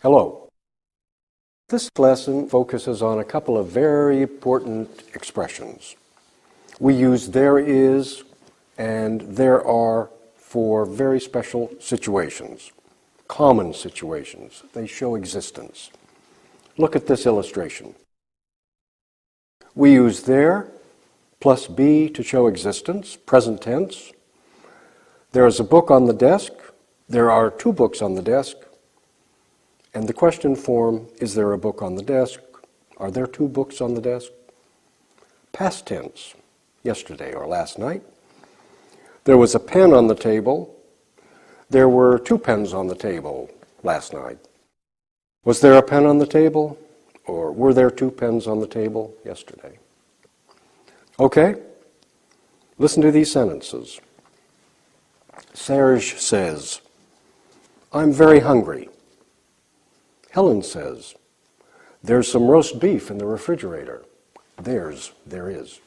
Hello. This lesson focuses on a couple of very important expressions. We use there is and there are for very special situations, common situations. They show existence. Look at this illustration. We use there plus be to show existence, present tense. There is a book on the desk. There are two books on the desk. And the question form, is there a book on the desk? Are there two books on the desk? Past tense, yesterday or last night. There was a pen on the table. There were two pens on the table last night. Was there a pen on the table? Or were there two pens on the table yesterday? Okay, listen to these sentences. Serge says, I'm very hungry. Helen says, there's some roast beef in the refrigerator. There is.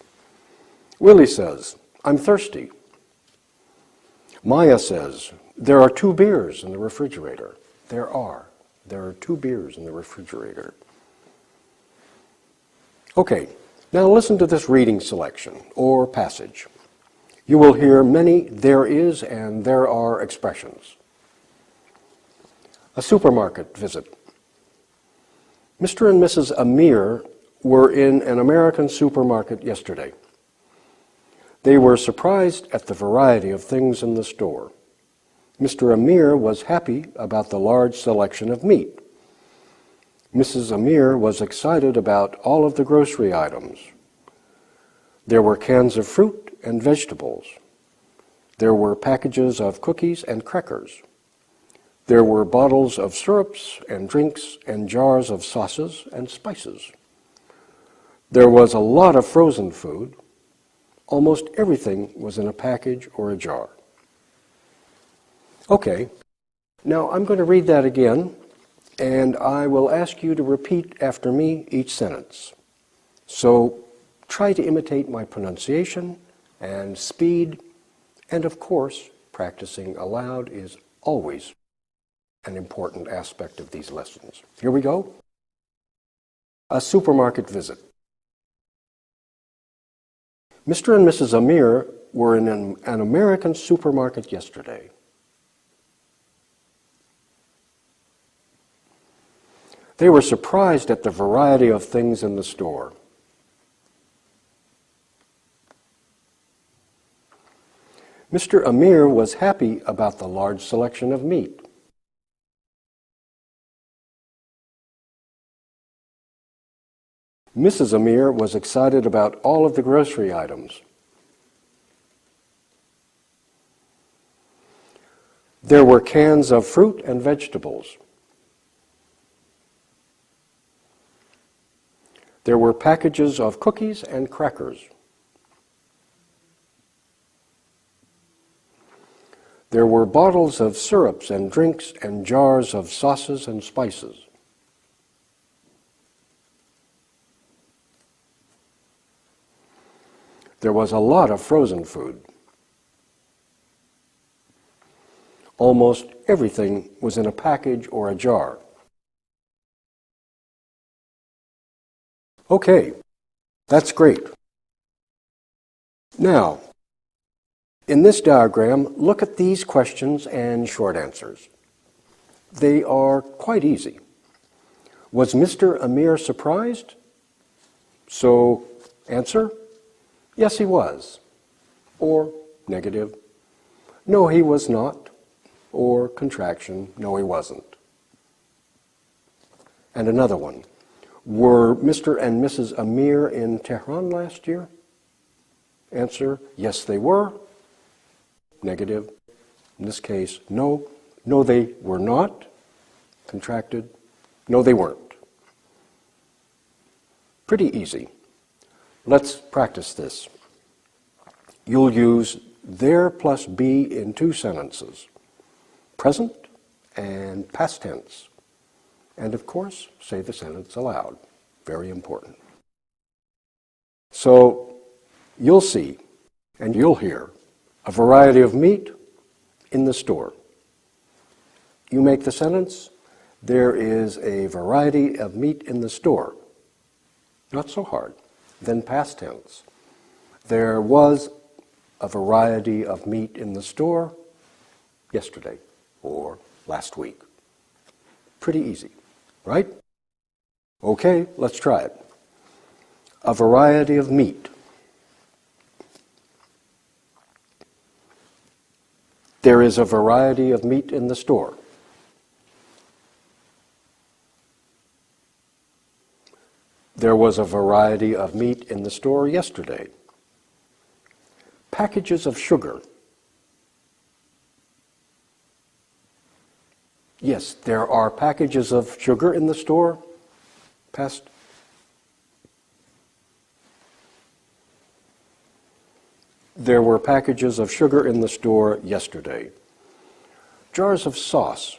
Willie says, I'm thirsty. Maya says, there are two beers in the refrigerator. There are two beers in the refrigerator. Okay, now listen to this reading selection or passage. You will hear many there is and there are expressions. A supermarket visit. Mr. and Mrs. Amir were in an American supermarket yesterday. They were surprised at the variety of things in the store. Mr. Amir was happy about the large selection of meat. Mrs. Amir was excited about all of the grocery items. There were cans of fruit and vegetables. There were packages of cookies and crackers. There were bottles of syrups and drinks and jars of sauces and spices. There was a lot of frozen food. Almost everything was in a package or a jar. Okay, now I'm going to read that again, and I will ask you to repeat after me each sentence. So try to imitate my pronunciation and speed, and of course, practicing aloud is always an important aspect of these lessons. Here we go. A supermarket visit. Mr. and Mrs. Amir were in an American supermarket yesterday. They were surprised at the variety of things in the store. Mr. Amir was happy about the large selection of meat. Mrs. Amir was excited about all of the grocery items. There were cans of fruit and vegetables. There were packages of cookies and crackers. There were bottles of syrups and drinks and jars of sauces and spices. There was a lot of frozen food. Almost everything was in a package or a jar. Okay, that's great. Now, in this diagram, look at these questions and short answers. They are quite easy. Was Mr. Amir surprised? So, answer, yes, he was. Or negative, no, he was not. Or contraction, no, he wasn't. And another one. Were Mr. and Mrs. Amir in Tehran last year? Answer, yes, they were. Negative. In this case, no. No, they were not. Contracted. No, they weren't. Pretty easy. Let's practice this. You'll use there plus be in two sentences. Present and past tense. And of course, say the sentence aloud. Very important. So you'll see and you'll hear a variety of meat in the store. You make the sentence, There is a variety of meat in the store. Not so hard. Then past tense. There was a variety of meat in the store yesterday or last week. Pretty easy, right? Okay, let's try it. A variety of meat. There is a variety of meat in the store. There was a variety of meat in the store yesterday. Packages of sugar. Yes, there are packages of sugar in the store. Past. There were packages of sugar in the store yesterday. Jars of sauce.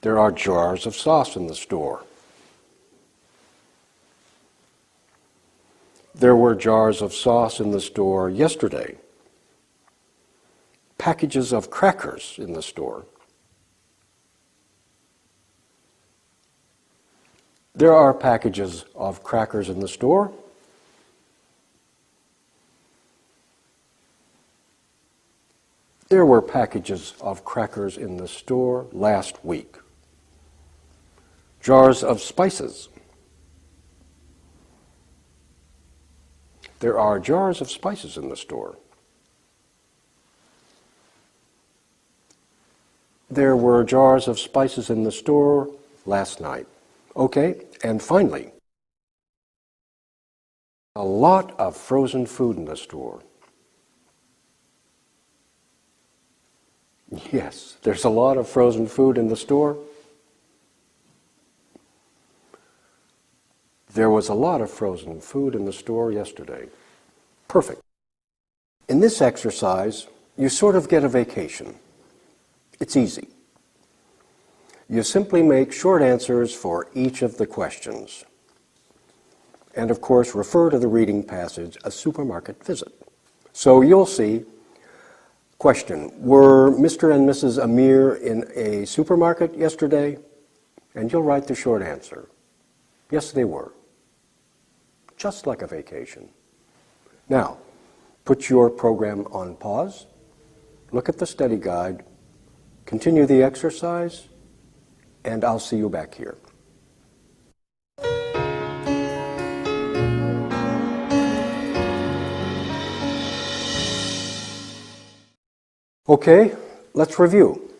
There are jars of sauce in the store. There were jars of sauce in the store yesterday. Packages of crackers in the store. There are packages of crackers in the store. There were packages of crackers in the store last week. Jars of spices. There are jars of spices in the store. There were jars of spices in the store last night. Okay, and finally, a lot of frozen food in the store. Yes, there's a lot of frozen food in the store. There was a lot of frozen food in the store yesterday. Perfect. In this exercise, you sort of get a vacation. It's easy. You simply make short answers for each of the questions. And of course, refer to the reading passage, A Supermarket Visit. So you'll see, question, were Mr. and Mrs. Amir in a supermarket yesterday? And you'll write the short answer. Yes, they were. Just like a vacation. Now, put your program on pause, look at the study guide, continue the exercise, and I'll see you back here. Okay, let's review.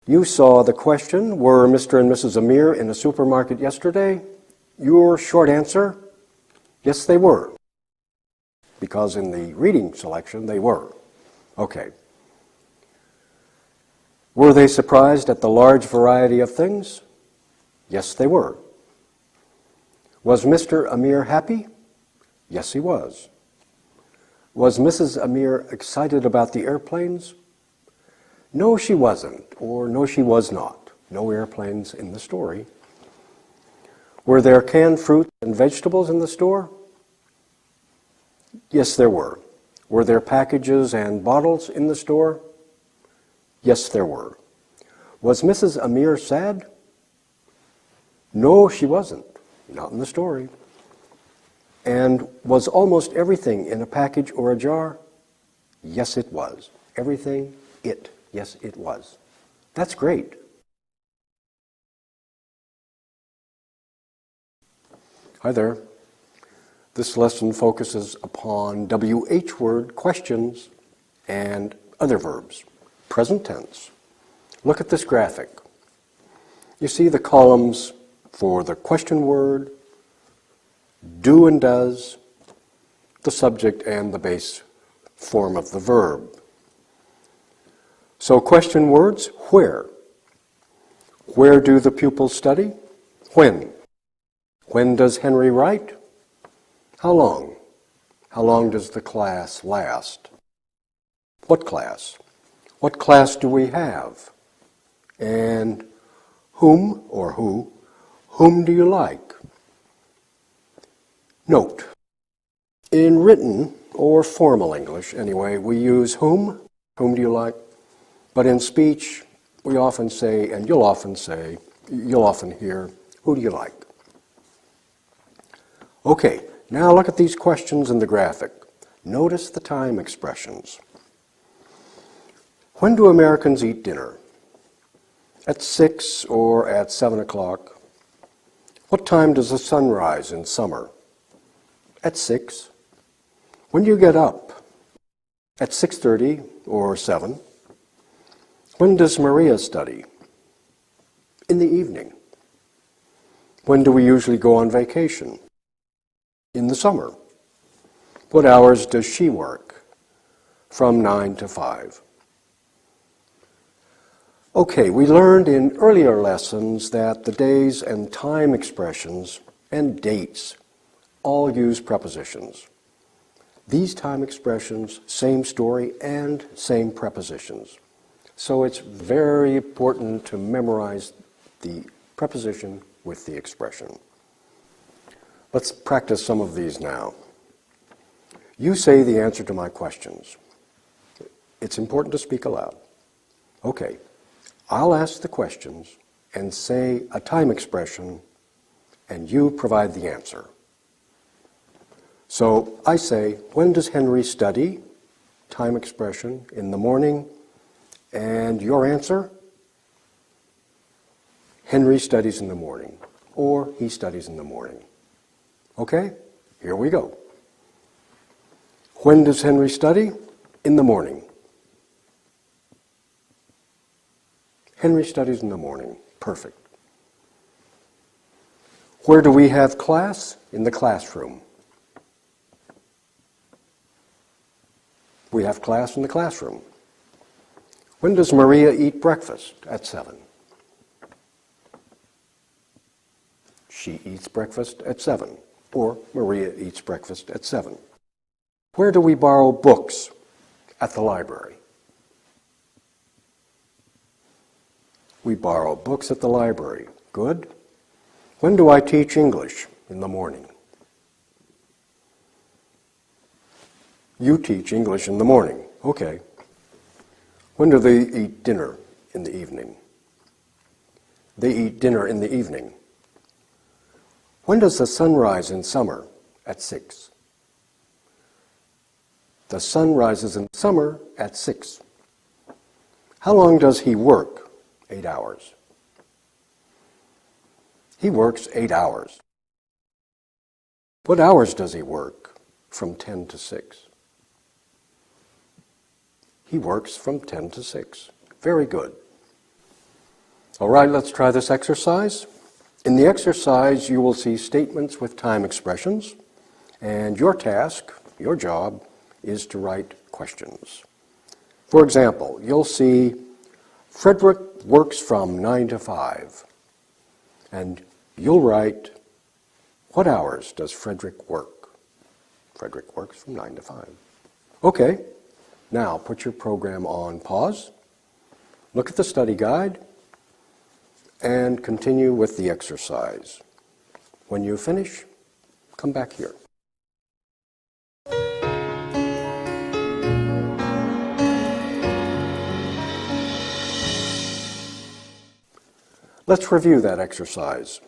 You saw the question, were Mr. and Mrs. Amir in a supermarket yesterday? Your short answer, yes, they were. Because in the reading selection, they were. Okay. Were they surprised at the large variety of things? Yes, they were. Was Mr. Amir happy? Yes, he was. Was Mrs. Amir excited about the airplanes? No, she wasn't, or no, she was not. No airplanes in the story. Were there canned fruit and vegetables in the store? Yes, there were. Were there packages and bottles in the store? Yes, there were. Was Mrs. Amir sad? No, she wasn't. Not in the story. And was almost everything in a package or a jar? Yes, it was. Everything, it. Yes, it was. That's great. Hi there. This lesson focuses upon WH word questions and other verbs. Present tense. Look at this graphic. You see the columns for the question word, do and does, the subject, and the base form of the verb. So question words, where? Where do the pupils study? When? When does Henry write? How long? How long does the class last? What class? What class do we have? And whom or whom do you like? Note, in written or formal English anyway, we use whom do you like, But in speech, we often say, and you'll often hear, who do you like? Okay, now look at these questions in the graphic. Notice the time expressions. When do Americans eat dinner? At 6 or at 7 o'clock? What time does the sun rise in summer? At 6. When do you get up? At 6:30 or 7. When does Maria study? In the evening. When do we usually go on vacation? In the summer. What hours does she work? From 9 to 5. Okay, we learned in earlier lessons that the days and time expressions and dates all use prepositions. These time expressions, same story and same prepositions. So it's very important to memorize the preposition with the expression. Let's practice some of these now. You say the answer to my questions. It's important to speak aloud. Okay, I'll ask the questions and say a time expression, and you provide the answer. So I say, when does Henry study? Time expression, in the morning. And your answer? Henry studies in the morning, or he studies in the morning. Okay, here we go. When does Henry study? In the morning. Henry studies in the morning. Perfect. Where do we have class? In the classroom. We have class in the classroom. When does Maria eat breakfast? At 7. She eats breakfast at 7, or Maria eats breakfast at 7. Where do we borrow books? At the library. We borrow books at the library. Good. When do I teach English? In the morning. You teach English in the morning. Okay. When do they eat dinner? In the evening. They eat dinner in the evening. When does the sun rise in summer? At 6. The sun rises in summer at 6. How long does he work? 8 hours. He works 8 hours. What hours does he work? From 10 to 6. He works from 10 to 6. Very good. All right, let's try this exercise. In the exercise, you will see statements with time expressions, and your task, your job, is to write questions. For example, you'll see Frederick works from 9 to 5, and you'll write, what hours does Frederick work? Frederick works from 9 to 5. Okay, now put your program on pause, look at the study guide, and continue with the exercise. When you finish, come back here. Let's review that exercise.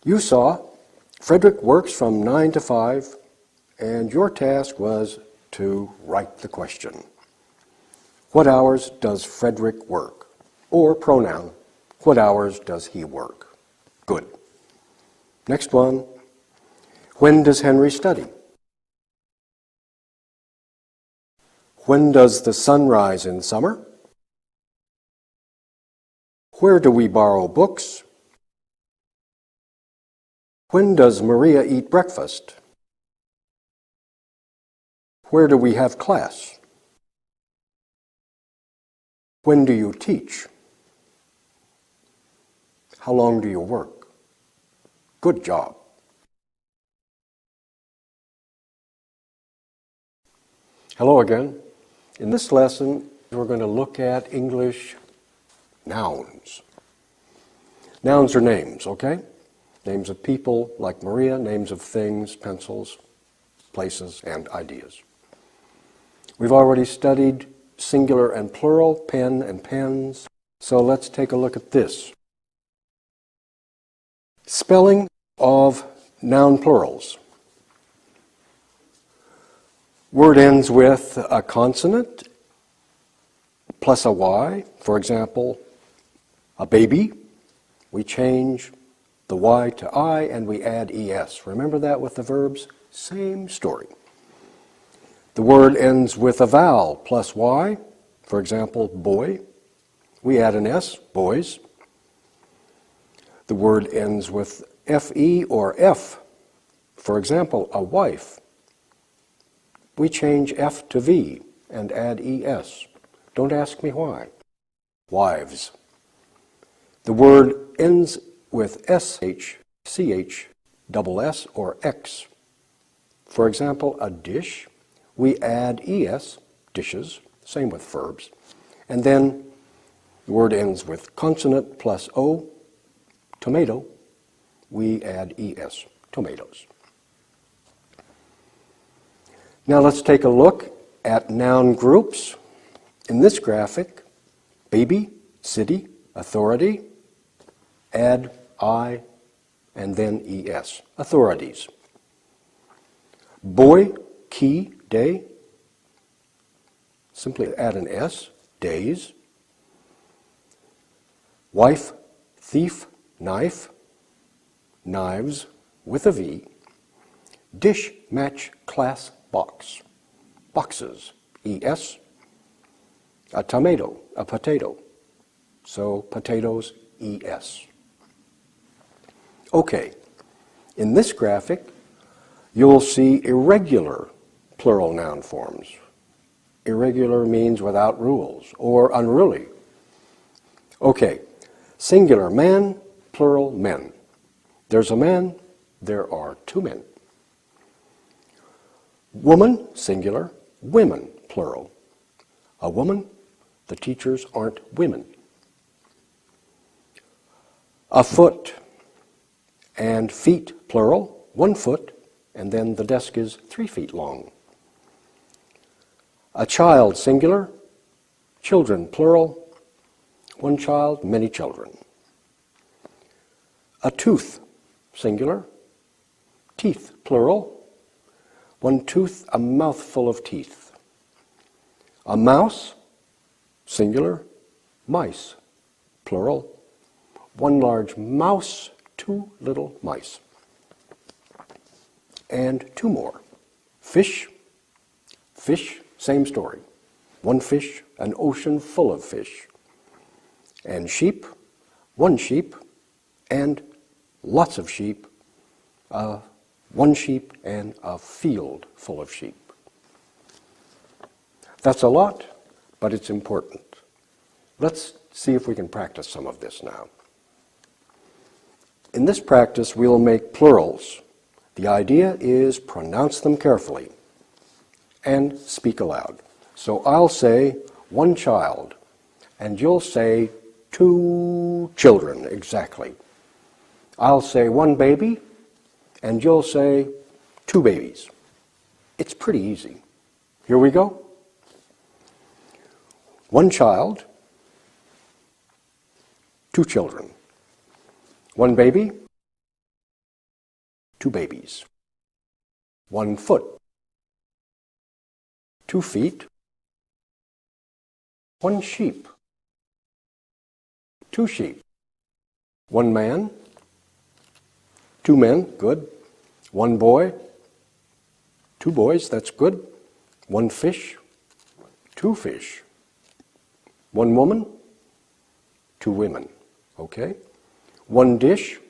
You saw Frederick works from 9 to 5, and your task was to write the question. What hours does Frederick work? Or pronoun, what hours does he work? Good. Next one. When does Henry study? When does the sun rise in summer? Where do we borrow books? When does Maria eat breakfast? Where do we have class? When do you teach? How long do you work? Good job. Hello again. In this lesson, we're going to look at English nouns. Nouns are names, okay? Names of people like Maria, names of things, pencils, places, and ideas. We've already studied singular and plural, pen and pens. So let's take a look at this. Spelling of noun plurals. Word ends with a consonant plus a Y. For example, a baby. We change the Y to I and we add ES. Remember that with the verbs? Same story. The word ends with a vowel plus Y. For example, boy. We add an S, boys. The word ends with FE or F. For example, a wife. We change F to V and add ES. Don't ask me why. Wives. The word ends with SH, CH, double S or X. For example, a dish. We add ES, dishes, same with verbs. And then the word ends with consonant plus O, tomato. We add ES, tomatoes. Now let's take a look at noun groups. In this graphic, baby, city, authority, add I, and then ES, authorities. Boy, key, day, simply add an S, days. Wife, thief, knife, knives with a V. Dish, match, class, box, boxes, ES. A tomato, a potato, so potatoes, ES. Okay, in this graphic, you'll see irregular plural noun forms. Irregular means without rules or unruly. Okay, singular man, plural men. There's a man, there are two men. Woman, singular, women, plural. A woman, the teachers aren't women. A foot and feet, plural, 1 foot, and then the desk is 3 feet long. A child, singular, children, plural, 1 child, many children. A tooth, singular, teeth, plural, 1 tooth, a mouthful of teeth. A mouse, singular, mice, plural, 1 large mouse, 2 little mice. And 2 more. Fish, fish, same story. 1 fish, an ocean full of fish. And sheep, 1 sheep, and lots of sheep, 1 sheep and a field full of sheep. That's a lot, but it's important. Let's see if we can practice some of this now. In this practice, we'll make plurals. The idea is pronounce them carefully and speak aloud. So I'll say 1 child, and you'll say 2 children, exactly. I'll say 1 baby, and you'll say 2 babies. It's pretty easy. Here we go. 1 child, 2 children. 1 baby, 2 babies. 1 foot, 2 feet. 1 sheep, 2 sheep. 1 man, 2 men, good. 1 boy, 2 boys, that's good. 1 fish, 2 fish. 1 woman, 2 women, okay? 1 dish,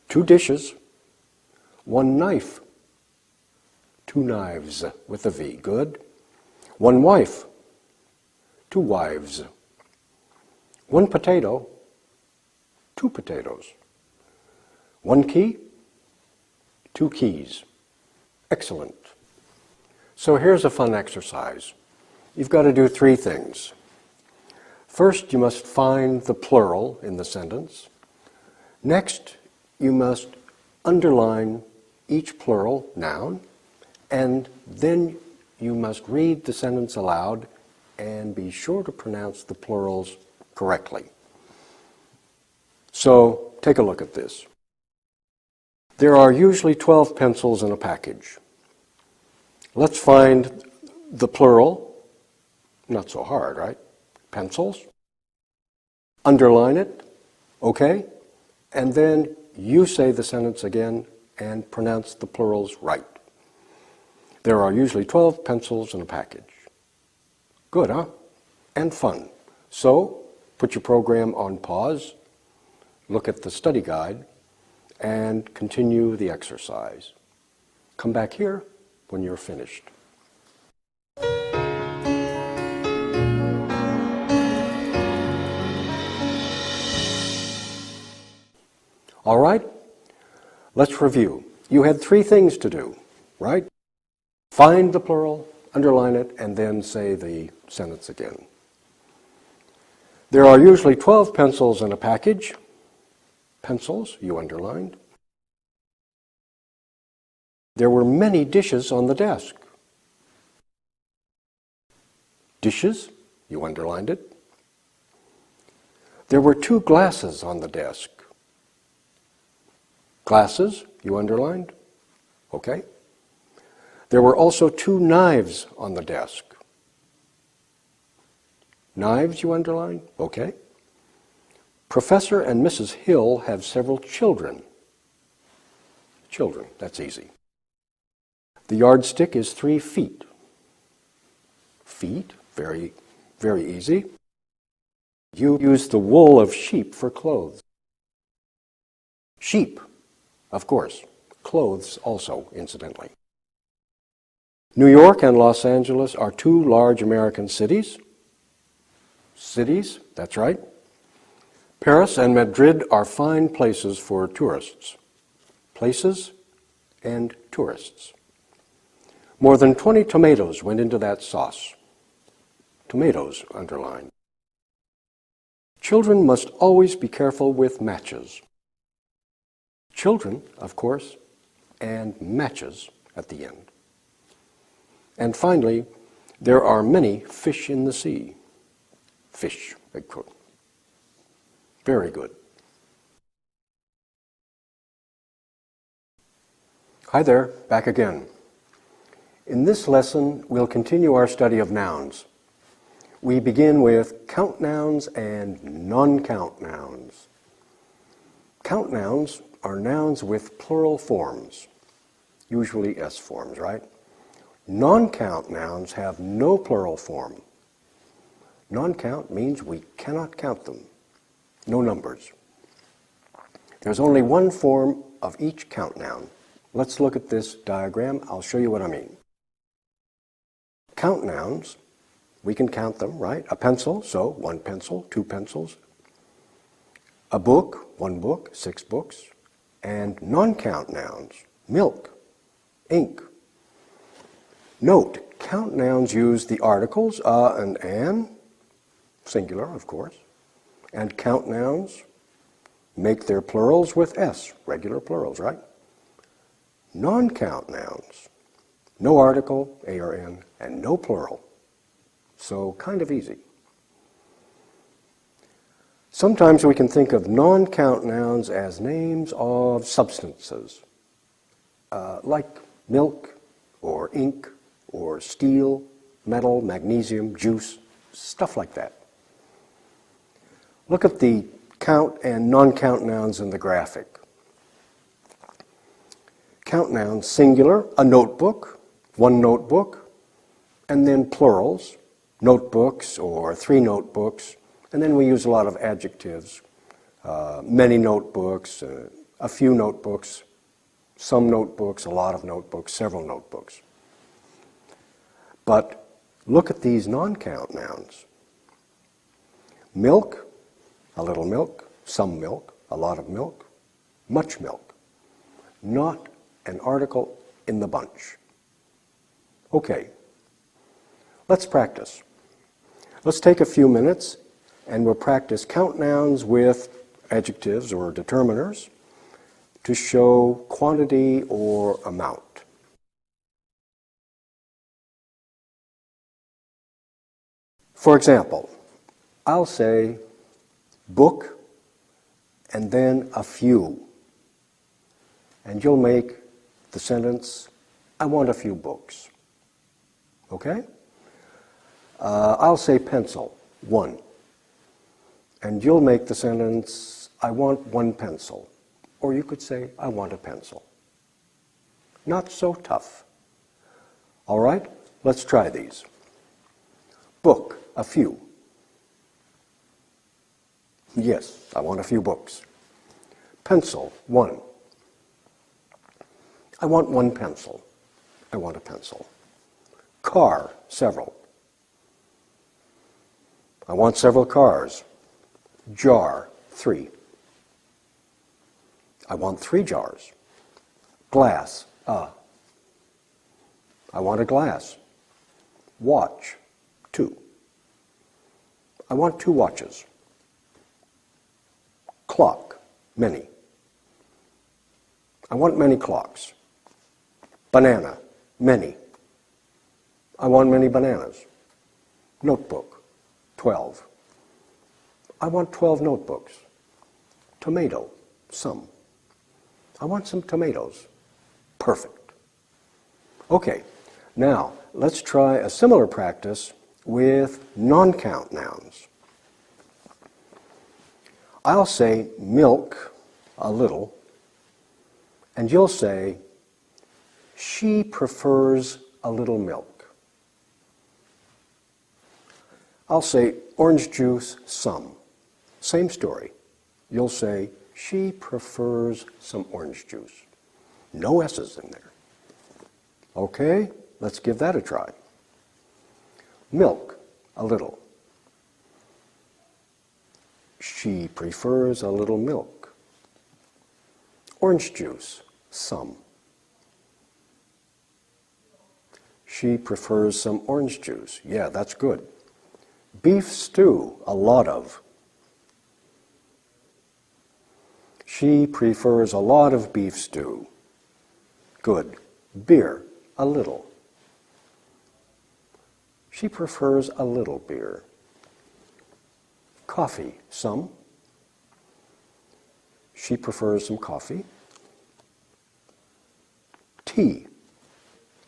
2 dishes. 1 knife, 2 knives with a V, good. 1 wife, 2 wives. 1 potato, 2 potatoes. 1 key, 2 keys. Excellent. So here's a fun exercise. You've got to do 3 things. First, you must find the plural in the sentence. Next, you must underline each plural noun, and then you must read the sentence aloud and be sure to pronounce the plurals correctly. So take a look at this. There are usually 12 pencils in a package. Let's find the plural. Not so hard, right? Pencils. Underline it. Okay? And then you say the sentence again and pronounce the plurals right. There are usually 12 pencils in a package. Good, huh? And fun. So, put your program on pause, look at the study guide, and continue the exercise. Come back here when you're finished. All right, let's review. You had 3 things to do, right? Find the plural, underline it, and then say the sentence again. There are usually 12 pencils in a package. Pencils, you underlined. There were many dishes on the desk. Dishes, you underlined it. There were 2 glasses on the desk. Glasses, you underlined. Okay. There were also 2 knives on the desk. Knives, you underlined. Okay. Professor and Mrs. Hill have several children. Children, that's easy. The yardstick is 3 feet. Feet, very, very easy. You use the wool of sheep for clothes. Sheep, of course. Clothes also, incidentally. New York and Los Angeles are 2 large American cities. Cities, that's right. Paris and Madrid are fine places for tourists. Places and tourists. More than 20 tomatoes went into that sauce. Tomatoes, underlined. Children must always be careful with matches. Children, of course, and matches at the end. And finally, there are many fish in the sea. Fish, big quote. Very good. Hi there, back again. In this lesson, we'll continue our study of nouns. We begin with count nouns and non-count nouns. Count nouns are nouns with plural forms, usually S forms, right? Non-count nouns have no plural form. Non-count means we cannot count them. No numbers. There's only one form of each count noun. Let's look at this diagram. I'll show you what I mean. Count nouns, we can count them, right? A pencil, so 1 pencil, 2 pencils. A book, 1 book, 6 books. And non-count nouns, milk, ink. Note, count nouns use the articles a and an, singular, of course. And count nouns make their plurals with S, regular plurals, right? Non-count nouns, no article, A or N, and no plural. So kind of easy. Sometimes we can think of non-count nouns as names of substances, like milk or ink or steel, metal, magnesium, juice, stuff like that. Look at the count and non-count nouns in the graphic. Count nouns, singular, a notebook, 1 notebook, and then plurals, notebooks or 3 notebooks, and then we use a lot of adjectives, many notebooks, a few notebooks, some notebooks, a lot of notebooks, several notebooks. But look at these non-count nouns. Milk, a little milk, some milk, a lot of milk, much milk. Not an article in the bunch. Okay, let's practice. Let's take a few minutes and we'll practice count nouns with adjectives or determiners to show quantity or amount. For example, I'll say book and then a few. And you'll make the sentence, I want a few books. Okay? I'll say pencil, one. And you'll make the sentence, I want one pencil. Or you could say, I want a pencil. Not so tough. All right, let's try these. Book, a few. Yes, I want a few books. Pencil, one. I want one pencil. I want a pencil. Car, several. I want several cars. Jar, three. I want 3 jars. Glass, I want a glass. Watch, 2. I want 2 watches. Clock, many. I want many clocks. Banana, many. I want many bananas. Notebook, 12. I want 12 notebooks. Tomato, some. I want some tomatoes. Perfect. Okay, now let's try a similar practice with non-count nouns. I'll say milk, a little, and you'll say, she prefers a little milk. I'll say orange juice, some. Same story. You'll say, she prefers some orange juice. No S's in there. Okay, let's give that a try. Milk, a little. She prefers a little milk. Orange juice, some. She prefers some orange juice. Yeah, that's good. Beef stew, a lot of. She prefers a lot of beef stew. Good. Beer, a little. She prefers a little beer. Coffee, some. She prefers some coffee. Tea,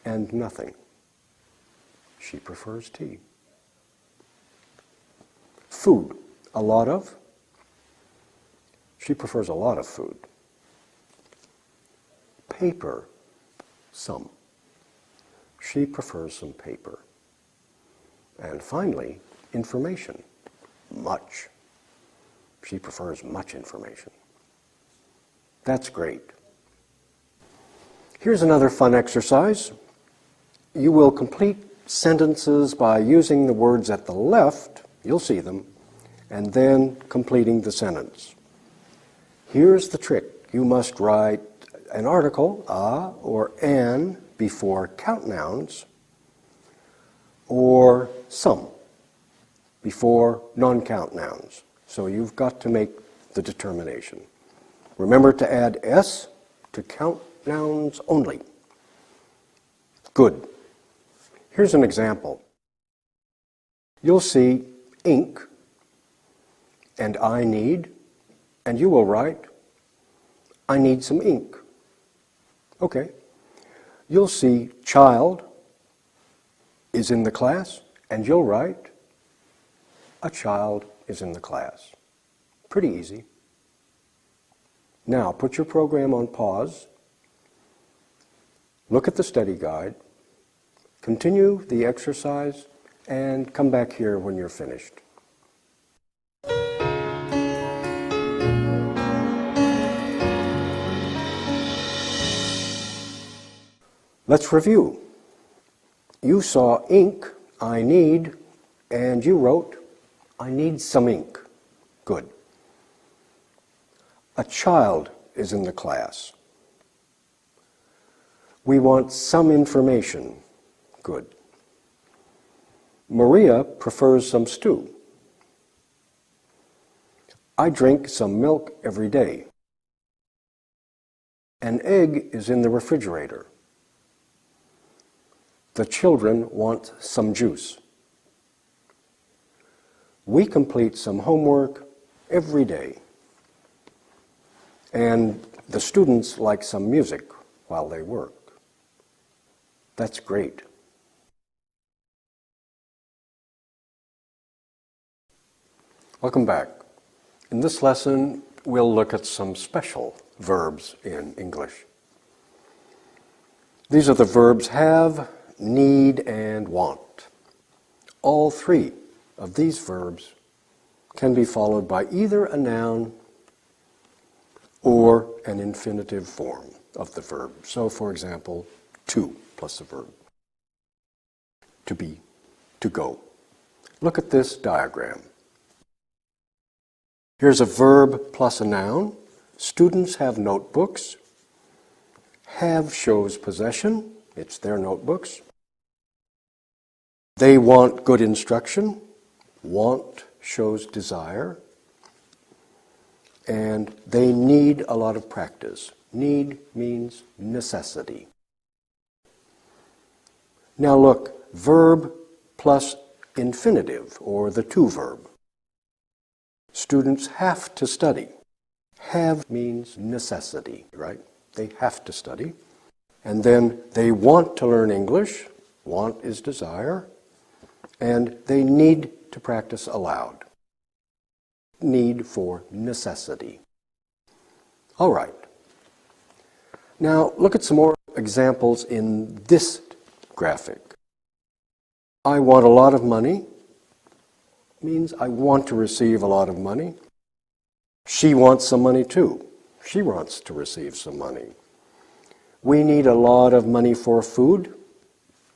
and nothing. She prefers tea. Food, a lot of. She prefers a lot of food. Paper, some. She prefers some paper. And finally, information, much. She prefers much information. That's great. Here's another fun exercise. You will complete sentences by using the words at the left, you'll see them, and then completing the sentence. Here's the trick. You must write an article, a or an, before count nouns, or some before non-count nouns. So you've got to make the determination. Remember to add S to count nouns only. Good. Here's an example. You'll see ink and I need, and you will write, I need some ink. Okay. You'll see child is in the class, and you'll write, a child is in the class. Pretty easy. Now, put your program on pause, look at the study guide, continue the exercise, and come back here when you're finished. Let's review. You saw ink, I need, and you wrote, I need some ink. Good. A child is in the class. We want some information. Good. Maria prefers some stew. I drink some milk every day. An egg is in the refrigerator. The children want some juice. We complete some homework every day. And the students like some music while they work. That's great. Welcome back. In this lesson, we'll look at some special verbs in English. These are the verbs have, need, and want. All three of these verbs can be followed by either a noun or an infinitive form of the verb. So, for example, to plus a verb. To be, to go. Look at this diagram. Here's a verb plus a noun. Students have notebooks. Have shows possession. It's their notebooks. They want good instruction. Want shows desire. And they need a lot of practice. Need means necessity. Now look, verb plus infinitive, or the to verb. Students have to study. Have means necessity, right? They have to study. And then they want to learn English. Want is desire. And they need to practice aloud. Need for necessity. All right. Now look at some more examples in this graphic. I want a lot of money means I want to receive a lot of money. She wants some money too. She wants to receive some money. We need a lot of money for food.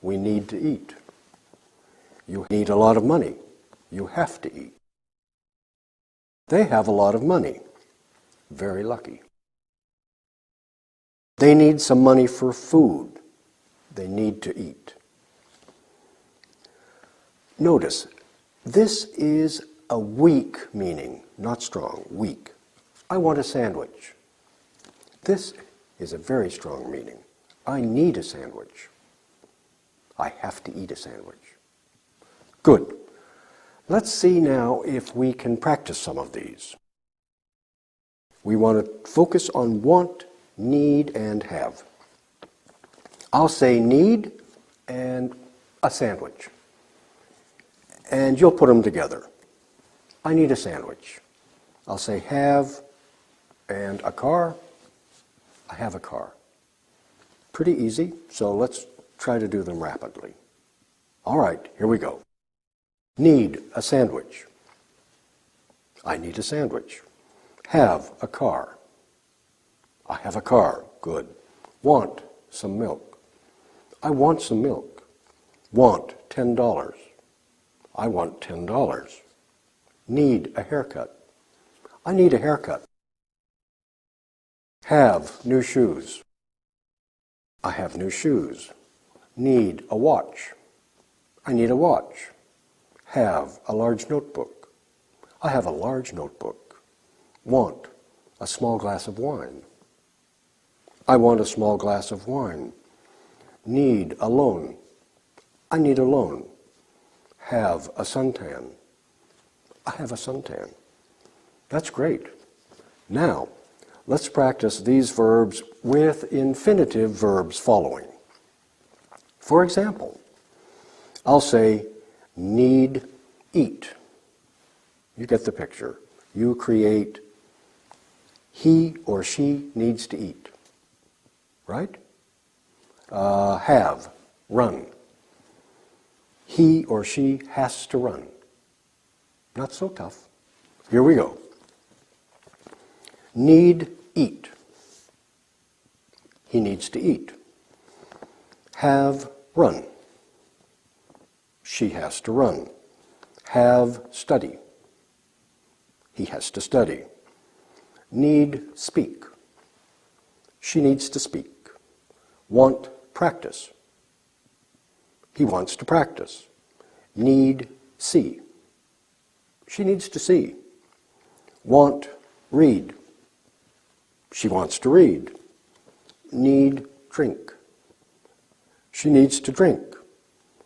We need to eat. You need a lot of money. You have to eat. They have a lot of money. Very lucky. They need some money for food. They need to eat. Notice, this is a weak meaning, not strong, weak. I want a sandwich. This is a very strong meaning. I need a sandwich. I have to eat a sandwich. Good. Let's see now if we can practice some of these. We want to focus on want, need, and have. I'll say need and a sandwich. And you'll put them together. I need a sandwich. I'll say have and a car. I have a car. Pretty easy, so let's try to do them rapidly. All right, here we go. Need a sandwich. I need a sandwich. Have a car. I have a car. Good. Want some milk. I want some milk. Want $10. I want $10. Need a haircut. I need a haircut. Have new shoes. I have new shoes. Need a watch. I need a watch. Have a large notebook. I have a large notebook. Want a small glass of wine. I want a small glass of wine. Need a loan. I need a loan. Have a suntan. I have a suntan. That's great. Now, let's practice these verbs with infinitive verbs following. For example, I'll say, need, eat. You get the picture. You create, he or she needs to eat. Right? Have, run. He or she has to run. Not so tough. Here we go. Need, eat. He needs to eat. Have, run. She has to run. Have, study. He has to study. Need, speak. She needs to speak. Want, practice. He wants to practice. Need, see. She needs to see. Want, read. She wants to read. Need, drink. She needs to drink.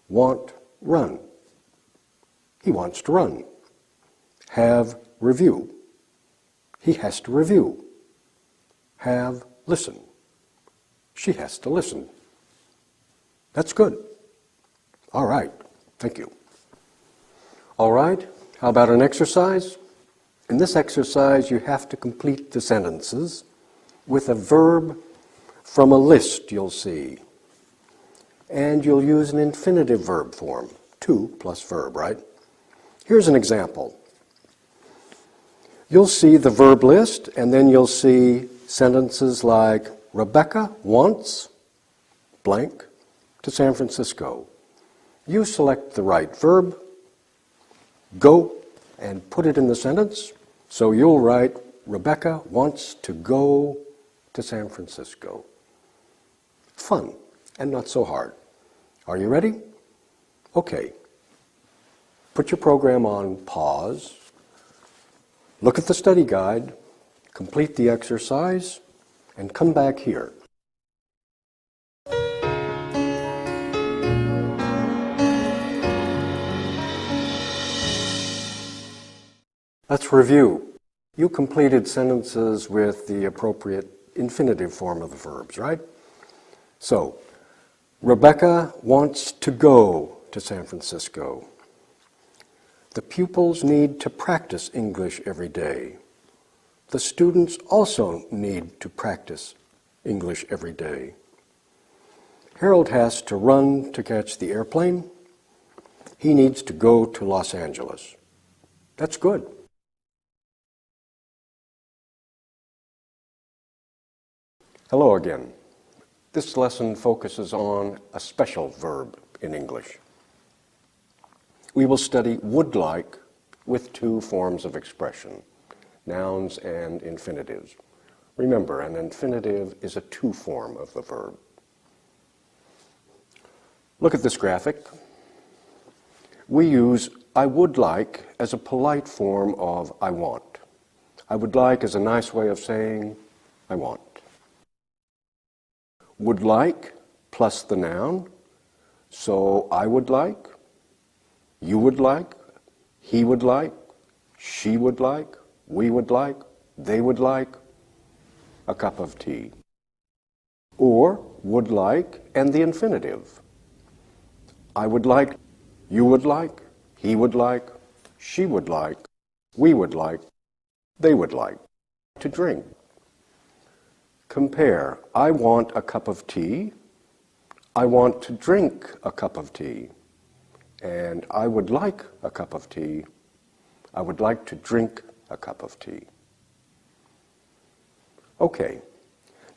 Want, run. He wants to run. Have, review. He has to review. Have, listen. She has to listen. That's good. All right, thank you. All right, how about an exercise? In this exercise, you have to complete the sentences with a verb from a list you'll see. And you'll use an infinitive verb form, to plus verb, right? Here's an example. You'll see the verb list, and then you'll see sentences like, Rebecca wants blank to San Francisco. You select the right verb, go, and put it in the sentence. So you'll write, Rebecca wants to go to San Francisco. Fun and not so hard. Are you ready? Okay. Put your program on pause. Look at the study guide, complete the exercise, and come back here. Let's review. You completed sentences with the appropriate infinitive form of the verbs, right? So, Rebecca wants to go to San Francisco. The pupils need to practice English every day. The students also need to practice English every day. Harold has to run to catch the airplane. He needs to go to Los Angeles. That's good. Hello again. This lesson focuses on a special verb in English. We will study would like with two forms of expression, nouns and infinitives. Remember, an infinitive is a to form of the verb. Look at this graphic. We use I would like as a polite form of I want. I would like is a nice way of saying I want. Would like plus the noun, so I would like, you would like, he would like, she would like, we would like, they would like a cup of tea. Or would like and the infinitive. I would like, you would like, he would like, she would like, we would like, they would like to drink. Compare, I want a cup of tea, I want to drink a cup of tea, and I would like a cup of tea, I would like to drink a cup of tea. Okay,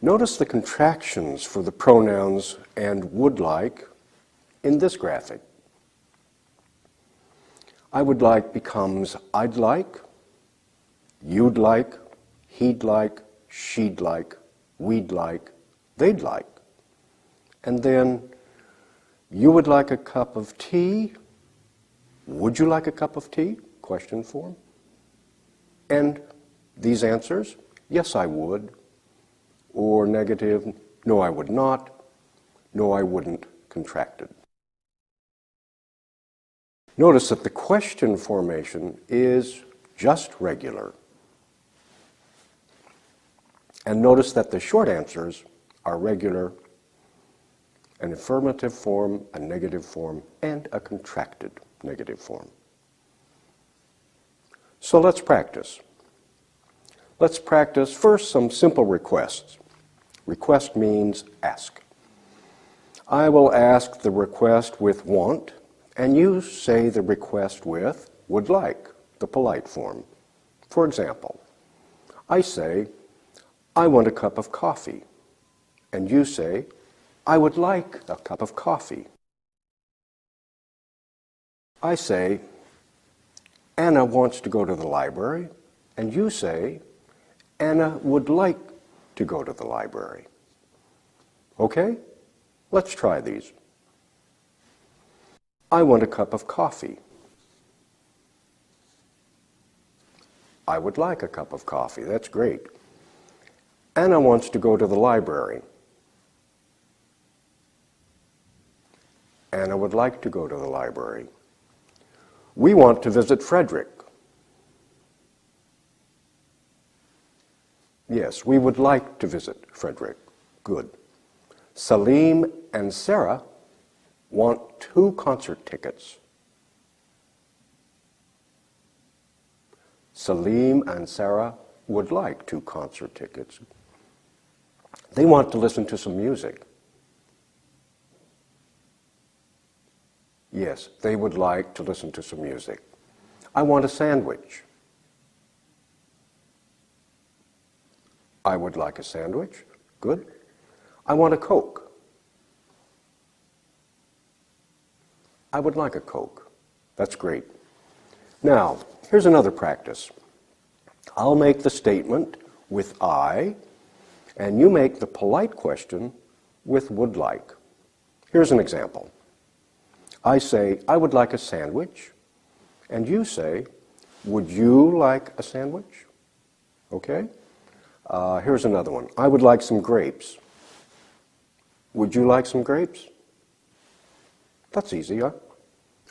notice the contractions for the pronouns and would like in this graphic. I would like becomes I'd like, you'd like, he'd like, she'd like, we'd like, they'd like. And then, you would like a cup of tea? Would you like a cup of tea? Question form. And these answers, yes, I would. Or negative, no, I would not. No, I wouldn't, contracted. Notice that the question formation is just regular. And notice that the short answers are regular, an affirmative form, a negative form, and a contracted negative form. So let's practice. Let's practice first some simple requests. Request means ask. I will ask the request with want, and you say the request with would like, the polite form. For example, I say, I want a cup of coffee. And you say, I would like a cup of coffee. I say, Anna wants to go to the library. And you say, Anna would like to go to the library. Okay? Let's try these. I want a cup of coffee. I would like a cup of coffee. That's great. Anna wants to go to the library. Anna would like to go to the library. We want to visit Frederick. Yes, we would like to visit Frederick. Good. Salim and Sarah want 2 concert tickets. Salim and Sarah would like 2 concert tickets. They want to listen to some music. Yes, they would like to listen to some music. I want a sandwich. I would like a sandwich. Good. I want a Coke. I would like a Coke. That's great. Now, here's another practice. I'll make the statement with I, and you make the polite question with would like. Here's an example. I say, I would like a sandwich, and you say, would you like a sandwich? Okay? Here's another one. I would like some grapes. Would you like some grapes? That's easy, huh?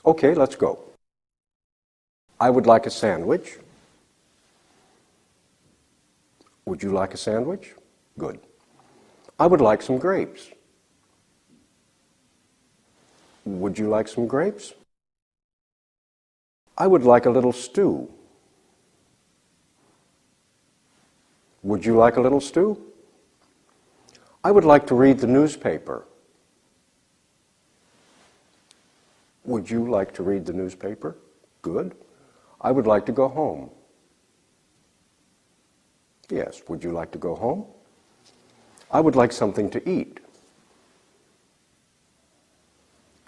Okay, let's go. I would like a sandwich. Would you like a sandwich? Good. I would like some grapes. Would you like some grapes? I would like a little stew. Would you like a little stew? I would like to read the newspaper. Would you like to read the newspaper? Good. I would like to go home. Yes, would you like to go home? I would like something to eat.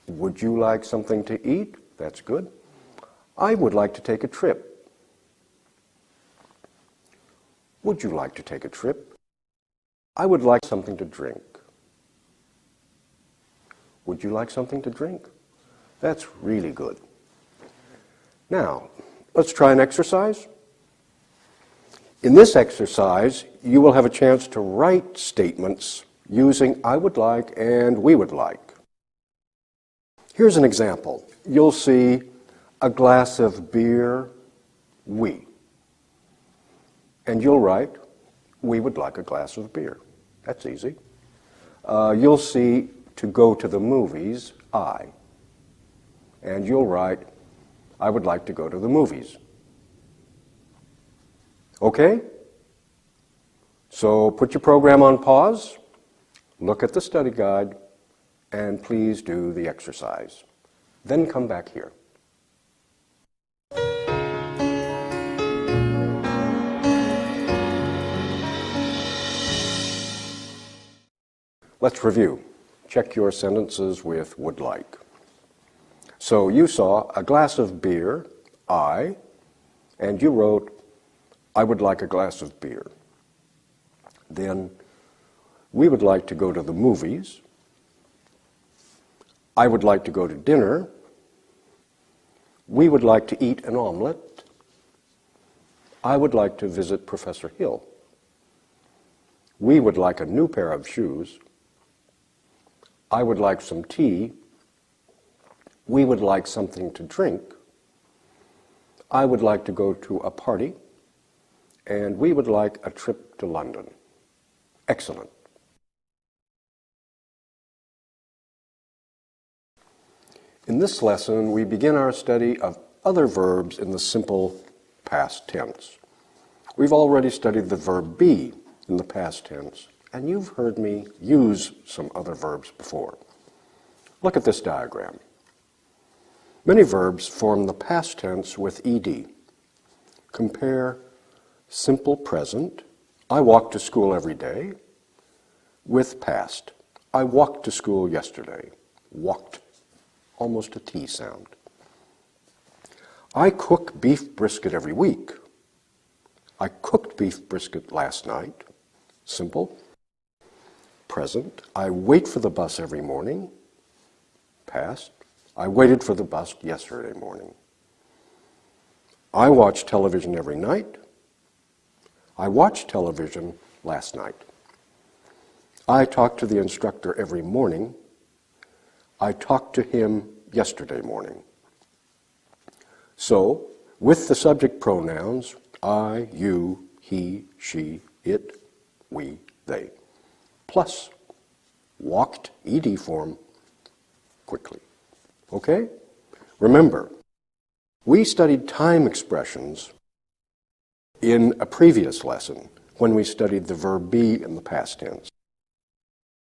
Would you like something to eat? That's good. I would like to take a trip. Would you like to take a trip? I would like something to drink. Would you like something to drink? That's really good. Now, let's try an exercise. In this exercise, you will have a chance to write statements using I would like and we would like. Here's an example. You'll see a glass of beer, we. And you'll write, we would like a glass of beer. That's easy. You'll see to go to the movies, I. And you'll write, I would like to go to the movies. Okay? So put your program on pause, look at the study guide, and please do the exercise. Then come back here. Let's review. Check your sentences with would like. So you saw a glass of beer, I, and you wrote, I would like a glass of beer. Then, we would like to go to the movies. I would like to go to dinner. We would like to eat an omelet. I would like to visit Professor Hill. We would like a new pair of shoes. I would like some tea. We would like something to drink. I would like to go to a party. And we would like a trip to London. Excellent. In this lesson, we begin our study of other verbs in the simple past tense. We've already studied the verb be in the past tense, and you've heard me use some other verbs before. Look at this diagram. Many verbs form the past tense with ed. Compare simple present, I walk to school every day, with past. I walked to school yesterday. Walked. Almost a T sound. I cook beef brisket every week. I cooked beef brisket last night. Simple. Present. I wait for the bus every morning. Past. I waited for the bus yesterday morning. I watch television every night. I watched television last night. I talk to the instructor every morning. I talked to him yesterday morning. So, with the subject pronouns, I, you, he, she, it, we, they. Plus, walked, ed form, quickly. Okay? Remember, we studied time expressions in a previous lesson when we studied the verb be in the past tense.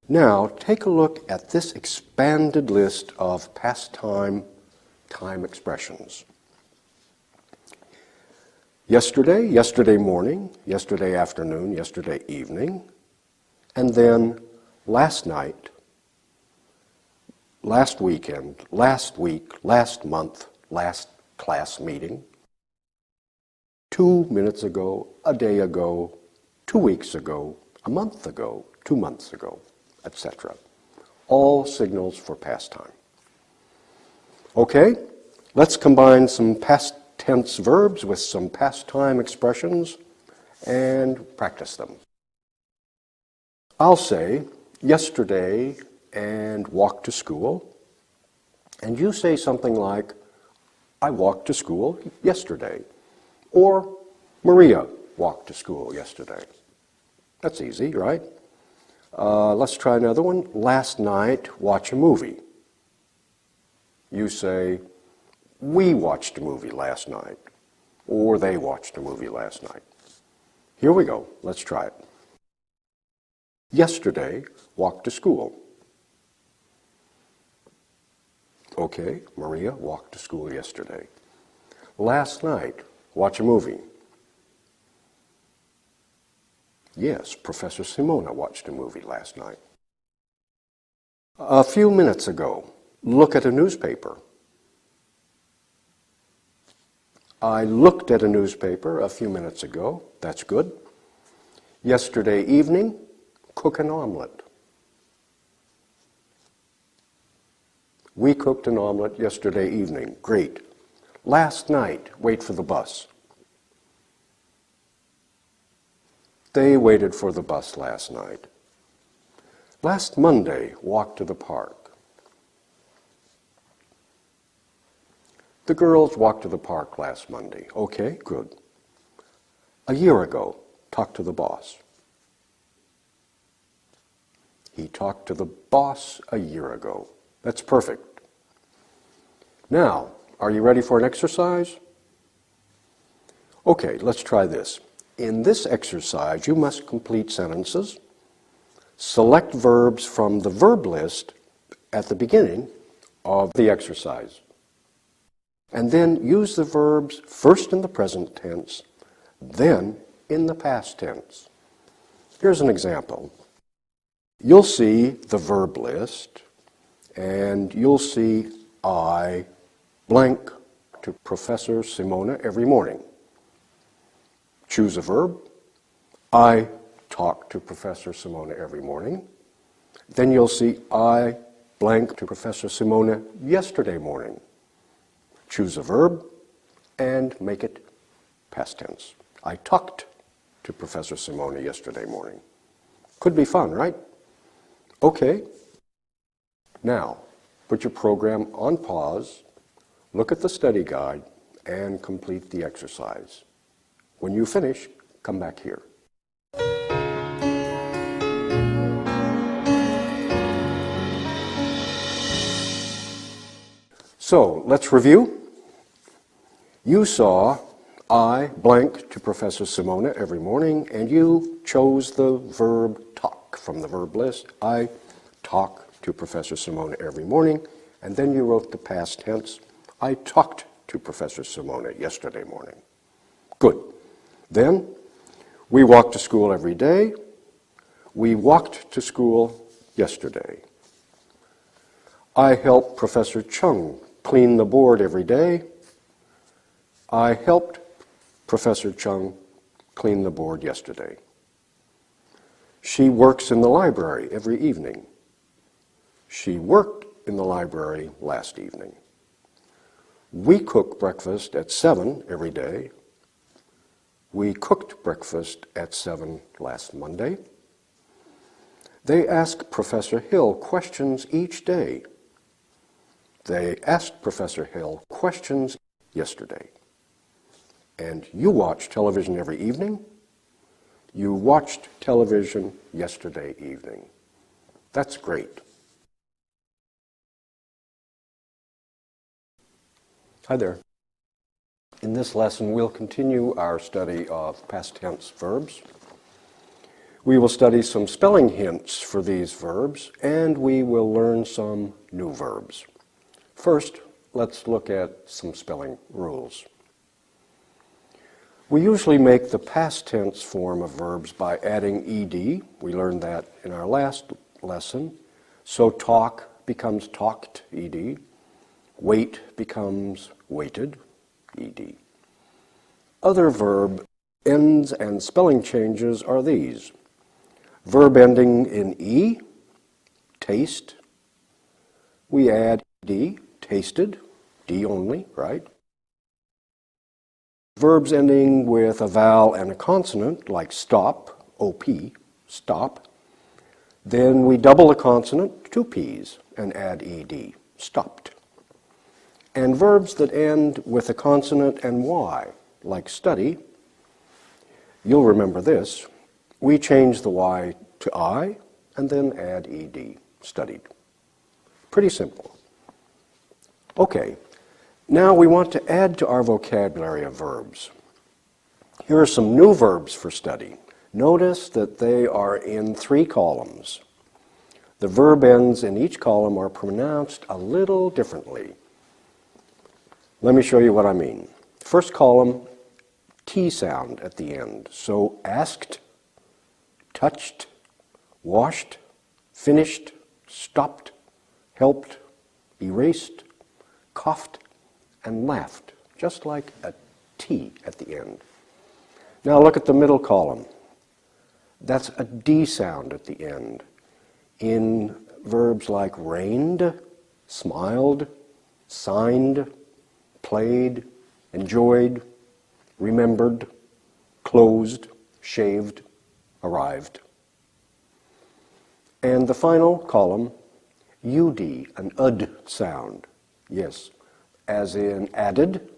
Now, take a look at this expanded list of past time expressions. Yesterday, yesterday morning, yesterday afternoon, yesterday evening, and then last night, last weekend, last week, last month, last class meeting, 2 minutes ago, a day ago, 2 weeks ago, a month ago, 2 months ago, etc. All signals for past time. Okay, let's combine some past tense verbs with some past time expressions and practice them. I'll say yesterday and walked to school, and you say something like, I walked to school yesterday, or Maria walked to school yesterday. That's easy, right? Let's try another one. Last night, watch a movie. You say, we watched a movie last night, or they watched a movie last night. Here we go. Let's try it. Yesterday, walked to school. Okay, Maria walked to school yesterday. Last night, watch a movie. Yes, Professor Simona watched a movie last night. A few minutes ago, look at a newspaper. I looked at a newspaper a few minutes ago. That's good. Yesterday evening, cook an omelet. We cooked an omelet yesterday evening. Great. Last night, wait for the bus. They waited for the bus last night. Last Monday, walked to the park. The girls walked to the park last Monday. Okay, good. A year ago, talked to the boss. He talked to the boss a year ago. That's perfect. Now, are you ready for an exercise? Okay, let's try this. In this exercise, you must complete sentences, select verbs from the verb list at the beginning of the exercise, and then use the verbs first in the present tense, then in the past tense. Here's an example. You'll see the verb list, and you'll see I blank to Professor Simona every morning. Choose a verb. I talk to Professor Simona every morning. Then you'll see I blank to Professor Simona yesterday morning. Choose a verb and make it past tense. I talked to Professor Simona yesterday morning. Could be fun, right? Okay. Now, put your program on pause, look at the study guide, and complete the exercise. When you finish, come back here. So, let's review. You saw I blank to Professor Simona every morning, and you chose the verb talk from the verb list. I talk to Professor Simona every morning, and then you wrote the past tense. I talked to Professor Simona yesterday morning. Good. Then, we walked to school every day. We walked to school yesterday. I help Professor Chung clean the board every day. I helped Professor Chung clean the board yesterday. She works in the library every evening. She worked in the library last evening. We cook breakfast at 7 every day. We cooked breakfast at 7 last Monday. They ask Professor Hill questions each day. They asked Professor Hill questions yesterday. And you watch television every evening. You watched television yesterday evening. That's great. Hi there. In this lesson, we'll continue our study of past tense verbs. We will study some spelling hints for these verbs, and we will learn some new verbs. First, let's look at some spelling rules. We usually make the past tense form of verbs by adding ed. We learned that in our last lesson. So talk becomes talked, ed. Wait becomes waited, ed. Other verb ends and spelling changes are these. Verb ending in e, taste. We add ed, tasted, d only, right? Verbs ending with a vowel and a consonant, like stop, op, stop. Then we double the consonant, two p's, and add ed, stopped. And verbs that end with a consonant and y, like study, you'll remember this. We change the y to I and then add ed, studied. Pretty simple. Okay, now we want to add to our vocabulary of verbs. Here are some new verbs for study. Notice that they are in 3 columns. The verb ends in each column are pronounced a little differently. Let me show you what I mean. First column, T sound at the end. So asked, touched, washed, finished, stopped, helped, erased, coughed, and laughed, just like a T at the end. Now look at the middle column. That's a D sound at the end. In verbs like rained, smiled, signed, played, enjoyed, remembered, closed, shaved, arrived. And the final column, UD, an UD sound. Yes, as in added,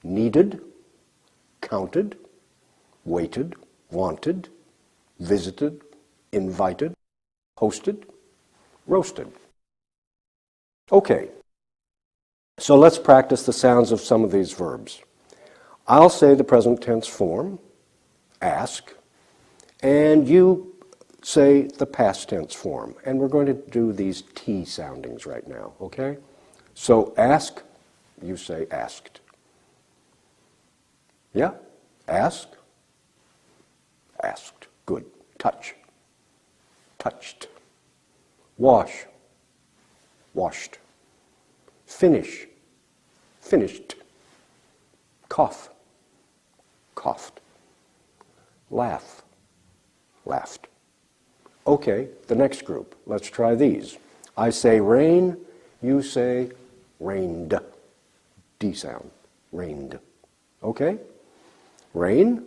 needed, counted, waited, wanted, visited, invited, hosted, roasted. Okay, so let's practice the sounds of some of these verbs. I'll say the present tense form, ask, and you say the past tense form. And we're going to do these T soundings right now, okay? So ask, you say asked. Yeah? Ask, asked. Good. Touch, touched. Wash, washed. Finish, finished. Cough, coughed. Laugh, laughed. Okay, the next group. Let's try these. I say rain, you say rained. D sound, rained. Okay? Rain,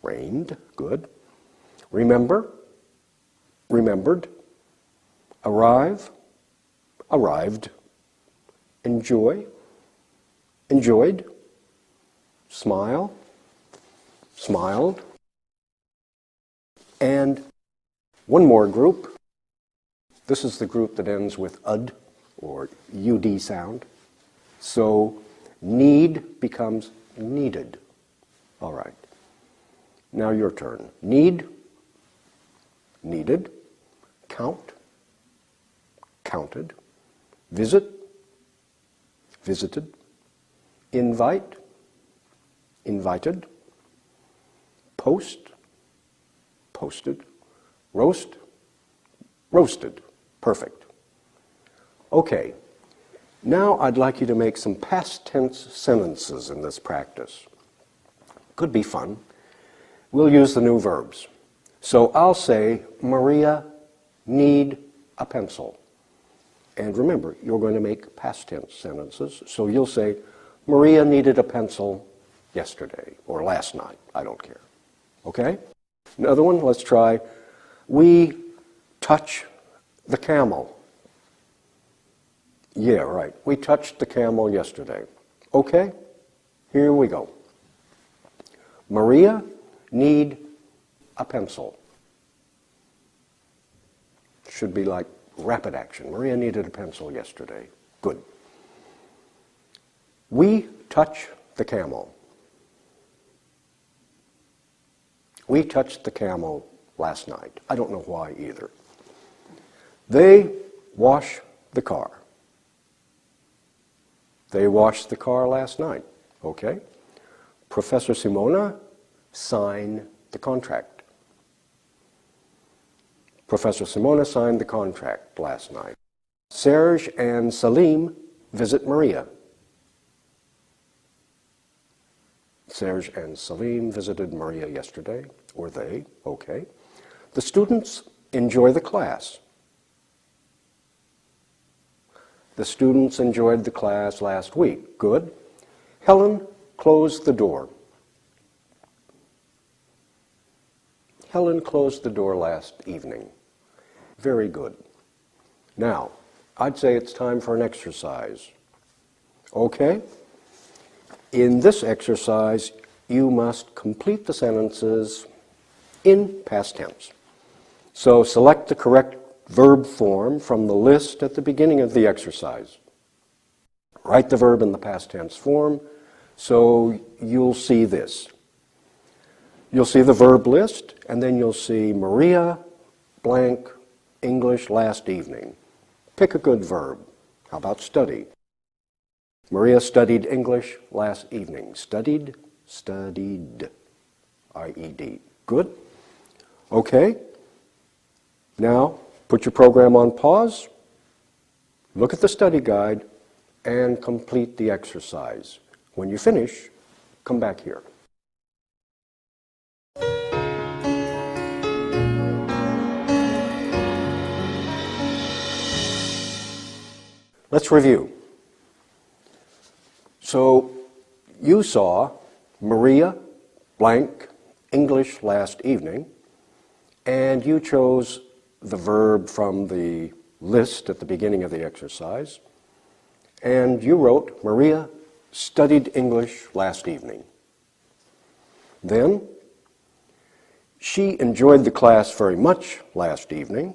rained, good. Remember, remembered. Arrive, arrived. Enjoy, enjoyed. Smile, smiled. And one more group. This is the group that ends with ud or ud sound. So need becomes needed. All right. Now your turn. Need, needed. Count, counted. Visit, visited. Invite, invited. Post, posted. Roast, roasted. Perfect. Okay, now I'd like you to make some past tense sentences in this practice. Could be fun. We'll use the new verbs. So I'll say, Maria need a pencil. And remember, you're going to make past tense sentences. So you'll say, Maria needed a pencil yesterday or last night. I don't care. Okay? Another one, let's try, we touch the camel. Yeah, right. We touched the camel yesterday. Okay? Here we go. Maria need a pencil. Should be like rapid action. Maria needed a pencil yesterday. Good. We touch the camel. We touched the camel last night. I don't know why either. They wash the car. They washed the car last night. Okay? Professor Simona signed the contract. Professor Simona signed the contract last night. Serge and Salim visit Maria. Serge and Salim visited Maria yesterday, or they, okay. The students enjoy the class. The students enjoyed the class last week. Good. Helen closed the door. Helen closed the door last evening. Very good. Now, I'd say it's time for an exercise. Okay? In this exercise, you must complete the sentences in past tense. So select the correct verb form from the list at the beginning of the exercise. Write the verb in the past tense form, so you'll see this. You'll see the verb list, and then you'll see Maria blank English last evening. Pick a good verb. How about study? Maria studied English last evening. Studied, studied, I-E-D. Good? Okay. Now, put your program on pause, look at the study guide, and complete the exercise. When you finish, come back here. Let's review. So, you saw Maria blank English last evening, and you chose the verb from the list at the beginning of the exercise, and you wrote, Maria studied English last evening. Then, she enjoyed the class very much last evening.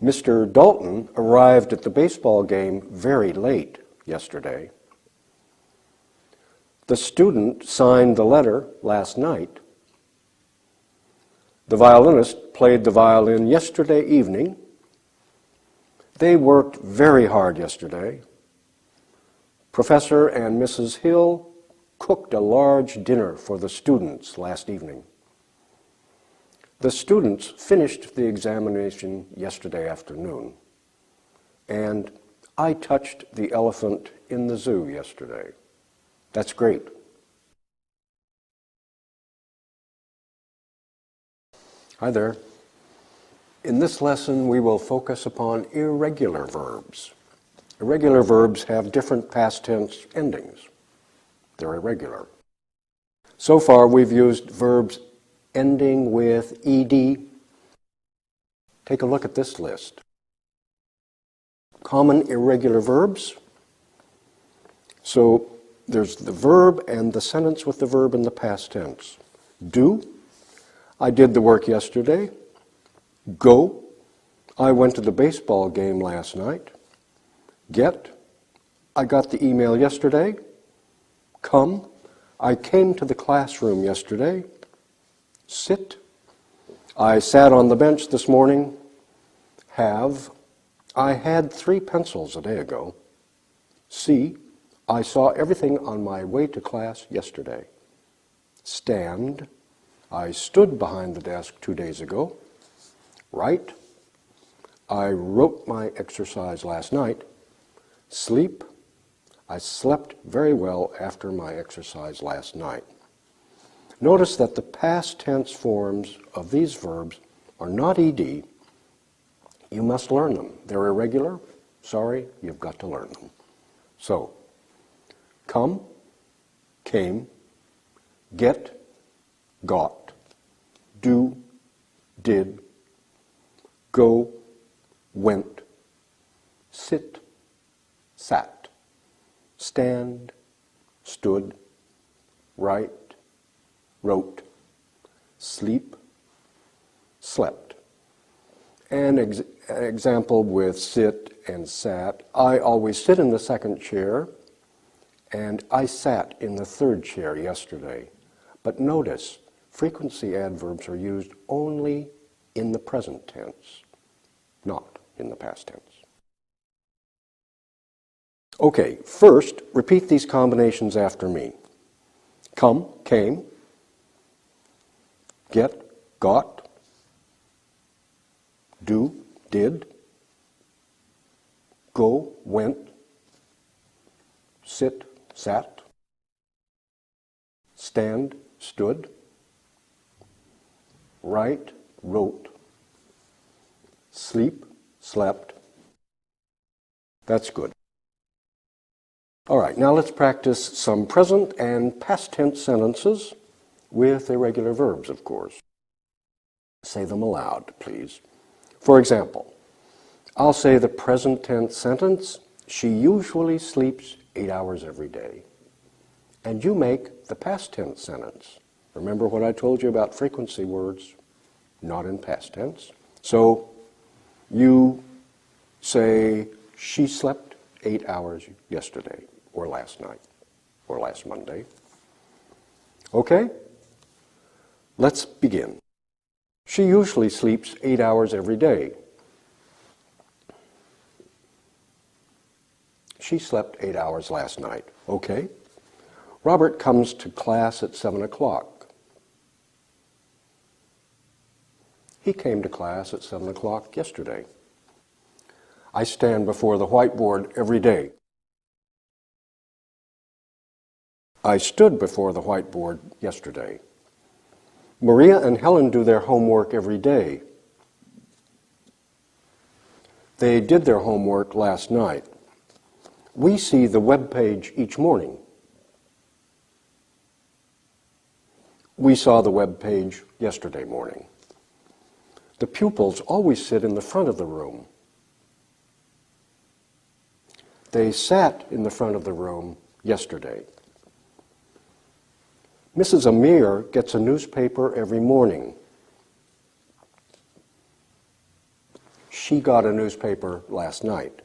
Mr. Dalton arrived at the baseball game very late yesterday. The student signed the letter last night. The violinist played the violin yesterday evening. They worked very hard yesterday. Professor and Mrs. Hill cooked a large dinner for the students last evening. The students finished the examination yesterday afternoon, and I touched the elephant in the zoo yesterday. That's great. Hi there. In this lesson, we will focus upon irregular verbs. Irregular verbs have different past tense endings. They're irregular. So far, we've used verbs ending with ed. Take a look at this list. Common irregular verbs. So there's the verb and the sentence with the verb in the past tense. Do, I did the work yesterday. Go, I went to the baseball game last night. Get, I got the email yesterday. Come, I came to the classroom yesterday. Sit, I sat on the bench this morning. Have, I had 3 pencils a day ago. See, I saw everything on my way to class yesterday. Stand, I stood behind the desk 2 days ago. Write, I wrote my exercise last night. Sleep, I slept very well after my exercise last night. Notice that the past tense forms of these verbs are not ed. You must learn them. They're irregular. Sorry, you've got to learn them. So, come, came, get, got, do, did, go, went, sit, sat, stand, stood, write, wrote, sleep, slept. An example with sit and sat. I always sit in the second chair, and I sat in the third chair yesterday. But notice, frequency adverbs are used only in the present tense, not in the past tense. Okay, first, repeat these combinations after me. Come, came. Get, got. Do, did. Go, went. Sit, sat. Stand, stood. Write, wrote. Sleep, slept. That's good. All right, now let's practice some present and past tense sentences with irregular verbs, of course. Say them aloud, please. For example, I'll say the present tense sentence, she usually sleeps 8 hours every day. And you make the past tense sentence. Remember what I told you about frequency words, not in past tense. So you say, she slept 8 hours yesterday, or last night, or last Monday. Okay? Let's begin. She usually sleeps 8 hours every day. She slept 8 hours last night. Okay? Robert comes to class at 7 o'clock. He came to class at 7 o'clock yesterday. I stand before the whiteboard every day. I stood before the whiteboard yesterday. Maria and Helen do their homework every day. They did their homework last night. We see the web page each morning. We saw the web page yesterday morning. The pupils always sit in the front of the room. They sat in the front of the room yesterday. Mrs. Amir gets a newspaper every morning. She got a newspaper last night.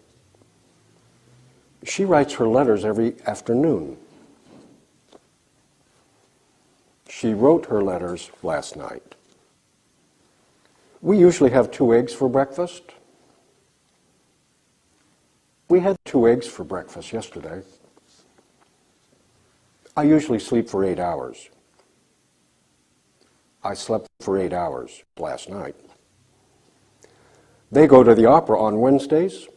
She writes her letters every afternoon. She wrote her letters last night. We usually have 2 eggs for breakfast. We had 2 eggs for breakfast yesterday. I usually sleep for 8 hours. I slept for 8 hours last night. They go to the opera on Wednesdays.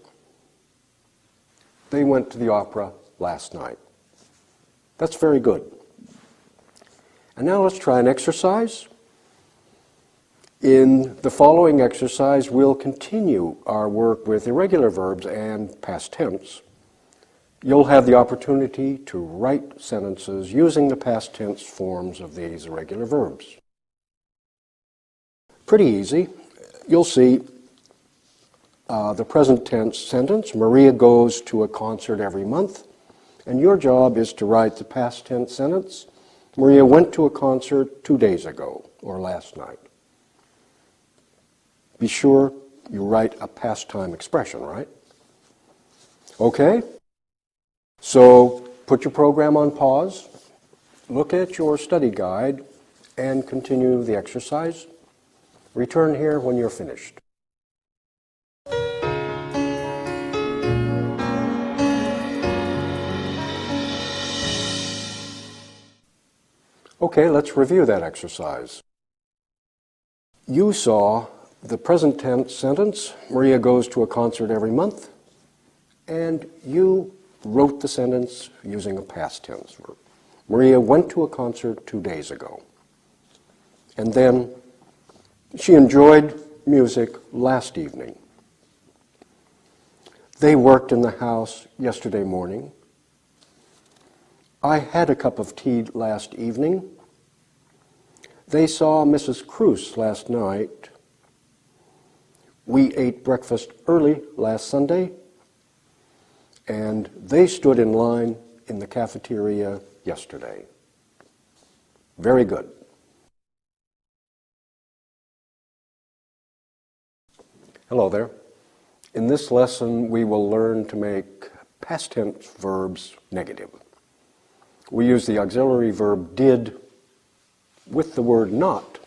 They went to the opera last night. That's very good. And now let's try an exercise. In the following exercise, we'll continue our work with irregular verbs and past tense. You'll have the opportunity to write sentences using the past tense forms of these irregular verbs. Pretty easy. You'll see the present tense sentence, Maria goes to a concert every month, and your job is to write the past tense sentence, Maria went to a concert 2 days ago, or last night. Be sure you write a past time expression, right? Okay? So put your program on pause, look at your study guide, and continue the exercise. Return here when you're finished. Okay, let's review that exercise. You saw the present tense sentence, Maria goes to a concert every month, and you wrote the sentence using a past tense verb. Maria went to a concert 2 days ago. And then she enjoyed music last evening. They worked in the house yesterday morning. I had a cup of tea last evening. They saw Mrs. Cruz last night. We ate breakfast early last Sunday, and they stood in line in the cafeteria yesterday. Very good. Hello there. In this lesson, we will learn to make past tense verbs negative. We use the auxiliary verb did with the word not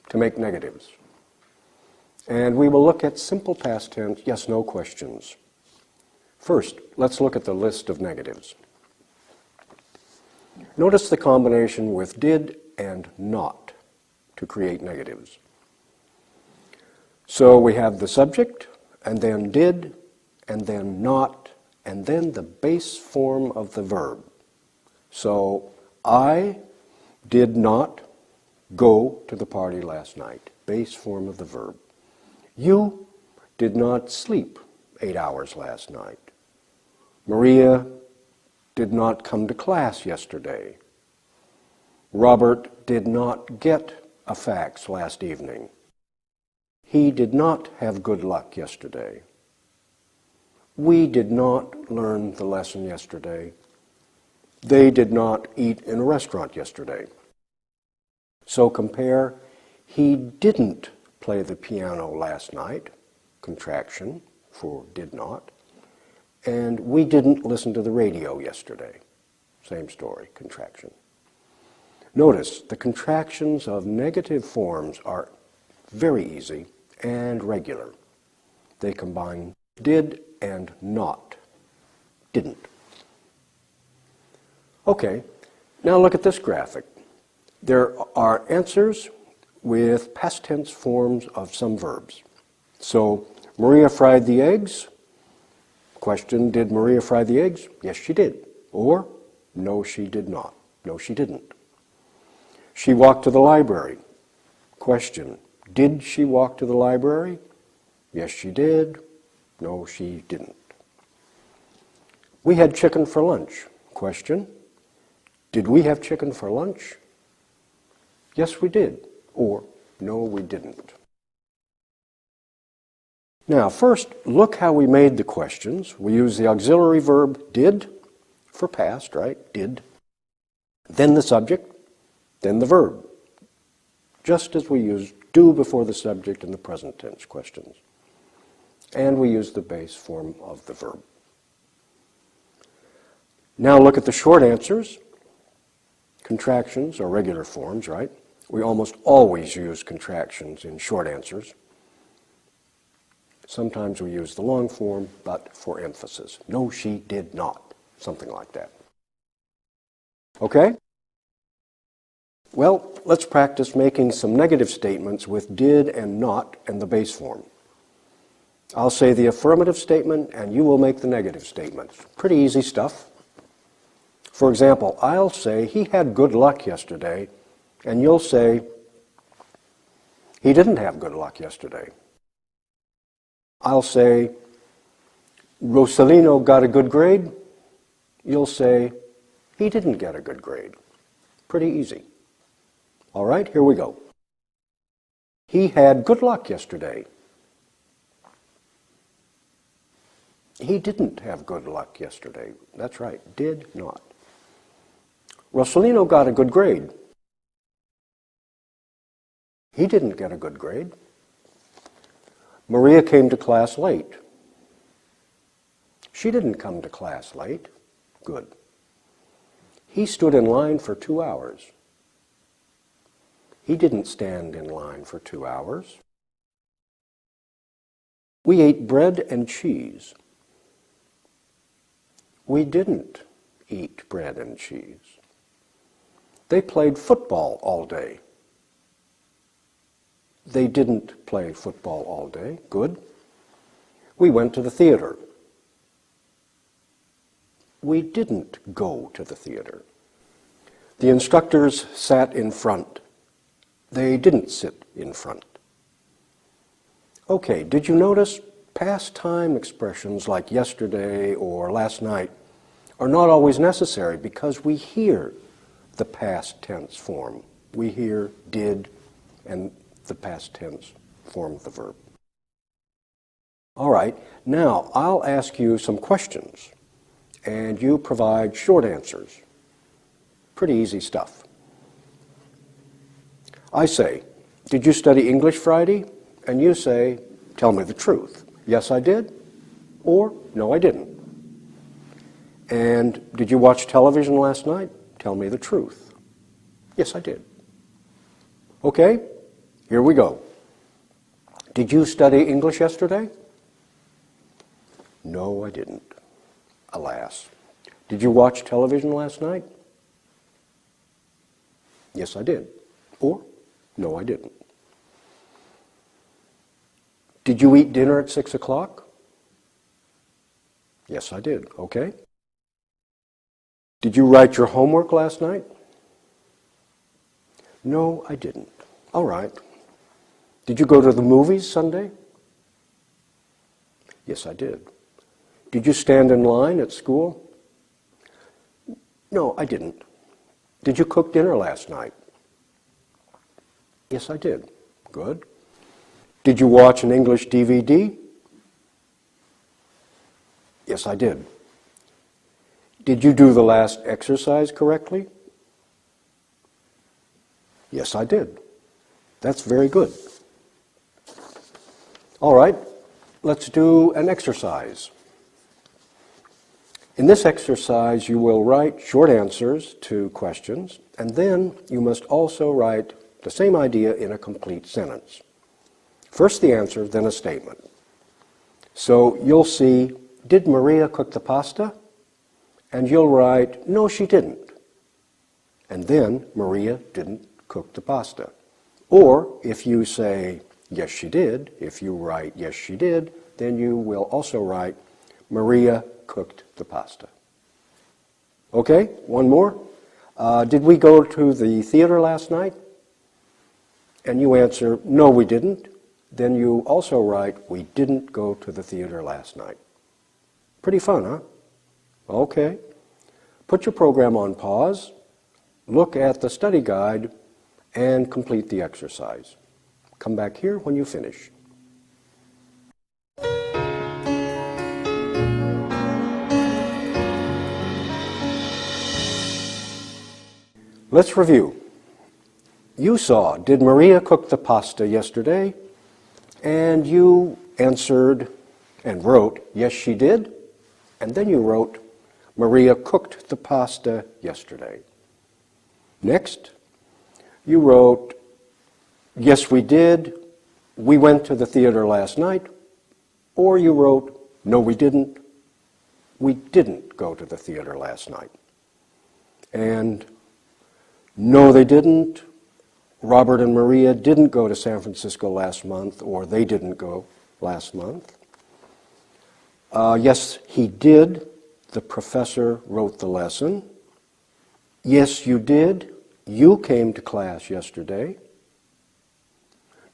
to make negatives. And we will look at simple past tense yes/no questions. First, let's look at the list of negatives. Notice the combination with did and not to create negatives. So we have the subject, and then did, and then not, and then the base form of the verb. So, I did not go to the party last night. Base form of the verb. You did not sleep 8 hours last night. Maria did not come to class yesterday. Robert did not get a fax last evening. He did not have good luck yesterday. We did not learn the lesson yesterday. They did not eat in a restaurant yesterday. So compare, he didn't play the piano last night, contraction for did not, and we didn't listen to the radio yesterday. Same story, contraction. Notice the contractions of negative forms are very easy and regular. They combine did and not, didn't. Okay, now look at this graphic. There are answers with past tense forms of some verbs. So, Maria fried the eggs. Question, did Maria fry the eggs? Yes, she did. Or, no, she did not. No, she didn't. She walked to the library. Question, did she walk to the library? Yes, she did. No, she didn't. We had chicken for lunch. Question, did we have chicken for lunch? Yes, we did. Or, no, we didn't. Now, first, look how we made the questions. We use the auxiliary verb did for past, right? Did. Then the subject, then the verb. Just as we use do before the subject in the present tense questions. And we use the base form of the verb. Now look at the short answers. Contractions are regular forms, right? We almost always use contractions in short answers. Sometimes we use the long form, but for emphasis. No, she did not. Something like that. Okay? Well, let's practice making some negative statements with did and not and the base form. I'll say the affirmative statement and you will make the negative statements. Pretty easy stuff. For example, I'll say he had good luck yesterday, and you'll say he didn't have good luck yesterday. I'll say Rosalino got a good grade. You'll say he didn't get a good grade. Pretty easy. All right, here we go. He had good luck yesterday. He didn't have good luck yesterday. That's right, did not. Rosalino got a good grade. He didn't get a good grade. Maria came to class late. She didn't come to class late. Good. He stood in line for 2 hours. He didn't stand in line for 2 hours. We ate bread and cheese. We didn't eat bread and cheese. They played football all day. They didn't play football all day. Good. We went to the theater. We didn't go to the theater. The instructors sat in front. They didn't sit in front. Okay, did you notice past time expressions like yesterday or last night are not always necessary because we hear the past tense form. We hear did and the past tense form of the verb. All right, now I'll ask you some questions and you provide short answers. Pretty easy stuff. I say, did you study English Friday? And you say, Tell me the truth. Yes, I did, or no, I didn't. And did you watch television last night? Tell me the truth. Yes, I did. Okay, here we go. Did you study English yesterday? No, I didn't. Alas. Did you watch television last night? Yes, I did. Or, no, I didn't. Did you eat dinner at 6 o'clock? Yes, I did. Okay. Did you write your homework last night? No, I didn't. All right. Did you go to the movies Sunday? Yes, I did. Did you stand in line at school? No, I didn't. Did you cook dinner last night? Yes, I did. Good. Did you watch an English DVD? Yes, I did. Did you do the last exercise correctly? Yes, I did. That's very good. All right, let's do an exercise. In this exercise, you will write short answers to questions, and then you must also write the same idea in a complete sentence. First the answer, then a statement. So you'll see, did Maria cook the pasta? And you'll write, no, she didn't. And then Maria didn't cook the pasta. Or if you say, yes, she did, if you write, yes, she did, then you will also write, Maria cooked the pasta. Okay, one more. Did we go to the theater last night? And you answer, no, we didn't. Then you also write, we didn't go to the theater last night. Pretty fun, huh? Okay. Put your program on pause, look at the study guide, and complete the exercise. Come back here when you finish. Let's review. You saw, did Maria cook the pasta yesterday? And you answered and wrote, yes, she did. And then you wrote, Maria cooked the pasta yesterday. Next, you wrote, yes, we did. We went to the theater last night. Or you wrote, no, we didn't. We didn't go to the theater last night. And no, they didn't. Robert and Maria didn't go to San Francisco last month, or they didn't go last month. Yes, he did. The professor wrote the lesson. Yes, you did. You came to class yesterday.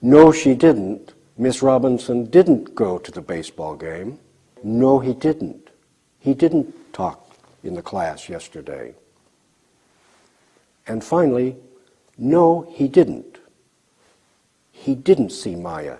No, she didn't. Miss Robinson didn't go to the baseball game. No, he didn't. He didn't talk in the class yesterday. And finally, no, he didn't. He didn't see Maya